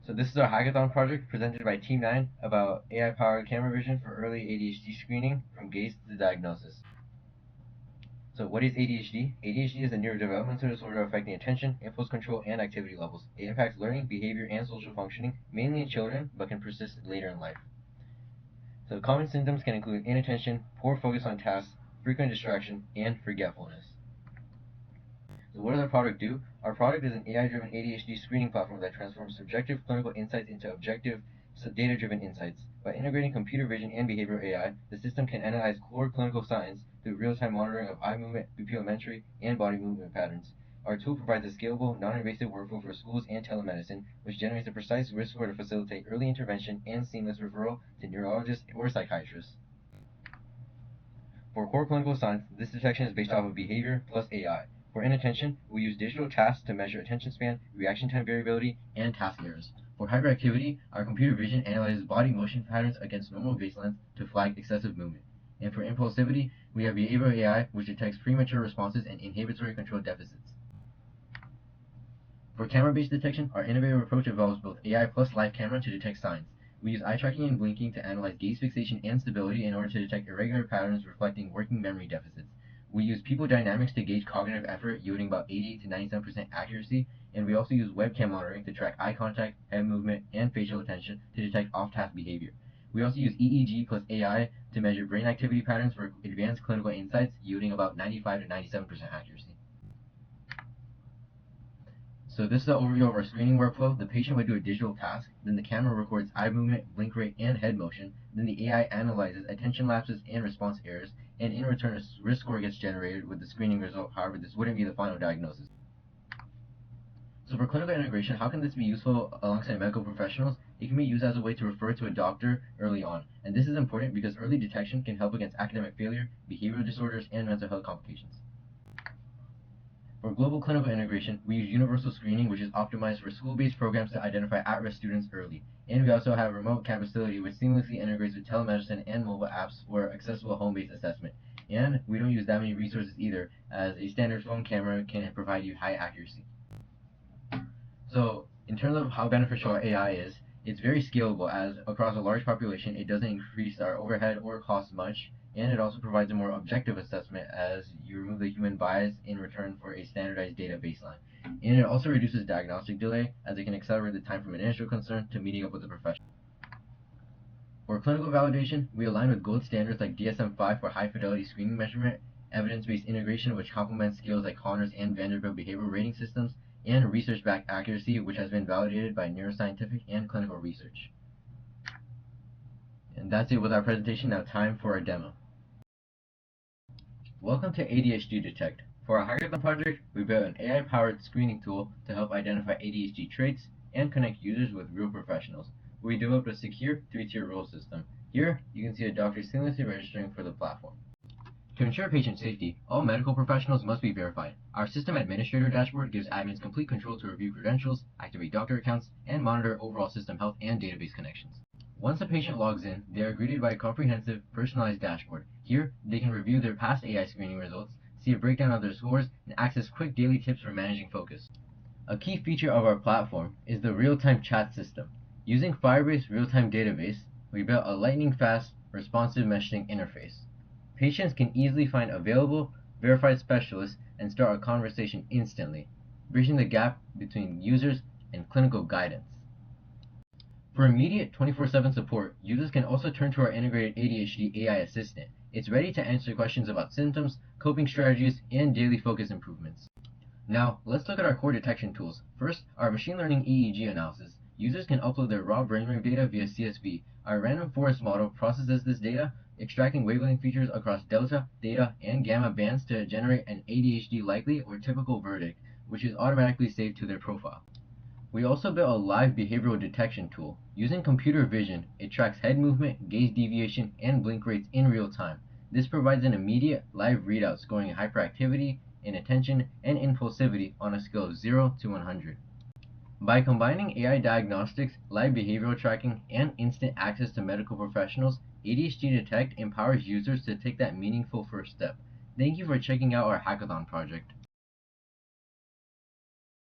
So this is our hackathon project presented by Team 9 about AI-powered camera vision for early ADHD screening from gaze to diagnosis. So what is ADHD? ADHD is a neurodevelopmental disorder affecting attention, impulse control, and activity levels. It impacts learning, behavior, and social functioning, mainly in children, but can persist later in life. So common symptoms can include inattention, poor focus on tasks, frequent distraction, and forgetfulness. So what does our product do? Our product is an AI-driven ADHD screening platform that transforms subjective clinical insights into objective, data-driven insights. By integrating computer vision and behavioral AI, the system can analyze core clinical signs through real-time monitoring of eye movement, pupillometry, and body movement patterns. Our tool provides a scalable, non-invasive workflow for schools and telemedicine, which generates a precise risk score to facilitate early intervention and seamless referral to neurologists or psychiatrists. For core clinical signs, this detection is based off of behavior plus AI. For inattention, we use digital tasks to measure attention span, reaction time variability, and task errors. For hyperactivity, our computer vision analyzes body motion patterns against normal baselines to flag excessive movement. And for impulsivity, we have behavioral AI, which detects premature responses and inhibitory control deficits. For camera-based detection, our innovative approach involves both AI plus live camera to detect signs. We use eye tracking and blinking to analyze gaze fixation and stability in order to detect irregular patterns reflecting working memory deficits. We use people dynamics to gauge cognitive effort, yielding about 80 to 97% accuracy, and we also use webcam monitoring to track eye contact, head movement, and facial attention to detect off-task behavior. We also use EEG plus AI to measure brain activity patterns for advanced clinical insights, yielding about 95 to 97% accuracy. So this is an overview of our screening workflow. The patient would do a digital task, then the camera records eye movement, blink rate, and head motion, then the AI analyzes attention lapses and response errors, and in return a risk score gets generated with the screening result. However, this wouldn't be the final diagnosis. So for clinical integration, how can this be useful alongside medical professionals? It can be used as a way to refer to a doctor early on. And this is important because early detection can help against academic failure, behavioral disorders, and mental health complications. For global clinical integration, we use universal screening, which is optimized for school-based programs to identify at-risk students early. And we also have remote capability, which seamlessly integrates with telemedicine and mobile apps for accessible home-based assessment. And we don't use that many resources either, as a standard phone camera can provide you high accuracy. So, in terms of how beneficial our AI is, it's very scalable, as across a large population, it doesn't increase our overhead or cost much, and it also provides a more objective assessment as you remove the human bias in return for a standardized data baseline. And it also reduces diagnostic delay, as it can accelerate the time from initial concern to meeting up with the professional. For clinical validation, we align with gold standards like DSM-5 for high-fidelity screening measurement, evidence-based integration which complements skills like Connors and Vanderbilt behavioral rating systems, and research-backed accuracy which has been validated by neuroscientific and clinical research. And that's it with our presentation. Now time for our demo. Welcome to ADHD-Detect. For our hackathon project, we built an AI-powered screening tool to help identify ADHD traits and connect users with real professionals. We developed a secure 3-tier role system. Here, you can see a doctor seamlessly registering for the platform. To ensure patient safety, all medical professionals must be verified. Our system administrator dashboard gives admins complete control to review credentials, activate doctor accounts, and monitor overall system health and database connections. Once a patient logs in, they are greeted by a comprehensive, personalized dashboard. Here, they can review their past AI screening results, see a breakdown of their scores, and access quick daily tips for managing focus. A key feature of our platform is the real-time chat system. Using Firebase real-time database, we built a lightning-fast, responsive messaging interface. Patients can easily find available, verified specialists and start a conversation instantly, bridging the gap between users and clinical guidance. For immediate 24/7 support, users can also turn to our integrated ADHD AI assistant. It's ready to answer questions about symptoms, coping strategies, and daily focus improvements. Now, let's look at our core detection tools. First, our machine learning EEG analysis. Users can upload their raw brainwave data via CSV. Our random forest model processes this data, extracting wavelength features across delta, theta, and gamma bands to generate an ADHD likely or typical verdict, which is automatically saved to their profile. We also built a live behavioral detection tool. Using computer vision, it tracks head movement, gaze deviation, and blink rates in real time. This provides an immediate live readout scoring hyperactivity, inattention, and impulsivity on a scale of 0 to 100. By combining AI diagnostics, live behavioral tracking, and instant access to medical professionals, ADHD-Detect empowers users to take that meaningful first step. Thank you for checking out our hackathon project.